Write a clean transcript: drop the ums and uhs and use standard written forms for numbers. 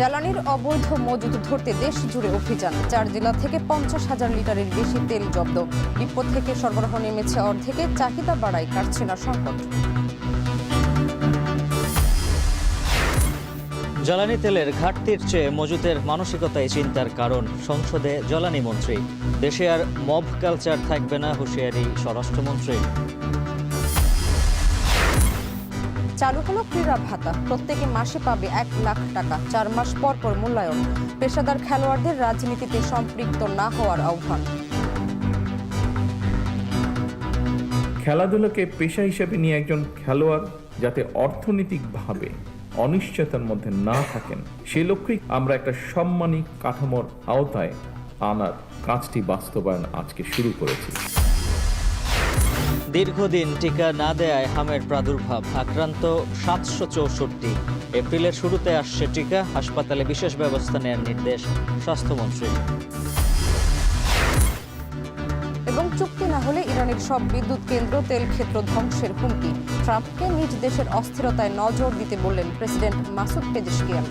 জ্বালানির অবৈধ মজুদ ধরতে দেশ জুড়ে অভিযান। 4 জেলা থেকে 50,000 লিটারের বেশি তেল জব্দ। ডিপো থেকে সরবরাহ নেমেছে অর্ধেকে, চাহিদা বাড়ায় কাটছে না সংকট। জ্বালানি তেলের ঘাটতির চেয়ে মজুদের মানসিকতাই চিন্তার কারণ। সংসদে জ্বালানি মন্ত্রী। দেশে আর মব কালচার থাকবে না, হুঁশিয়ারি স্বরাষ্ট্রমন্ত্রী। চালু হলো ক্রীড়া ভাতা, প্রত্যেকে মাসে পাবে 1 লাখ টাকা। 4 মাস পর পর মূল্যায়ন। পেশাদার খেলোয়াড়দের রাজনীতিতে সম্পৃক্ত না হওয়ার আহ্বান। খেলাধুলাকে পেশা হিসেবে নিয়ে একজন খেলোয়াড় যাতে অর্থনৈতিকভাবে অনিশ্চয়তার মধ্যে না থাকেন, সে লক্ষ্যেই আমরা একটা সম্মানী কাঠামোর আওতায় আনার কাজটি বাস্তবায়ন আজকে শুরু করেছি। দীর্ঘদিন টিকা না দেয়ায় হামের প্রাদুর্ভাব, আক্রান্ত 764। এপ্রিলের শুরুতে আসছে টিকা, হাসপাতালে বিশেষ ব্যবস্থা নেওয়ার নির্দেশ স্বাস্থ্যমন্ত্রী। এবং চুক্তি না হলে ইরানের সব বিদ্যুৎ কেন্দ্র, তেল ক্ষেত্র ধ্বংসের হুমকি। ট্রাম্পকে নিজ দেশের অস্থিরতায় নজর দিতে বললেন প্রেসিডেন্ট মাসুদ পেজেশকিয়ান।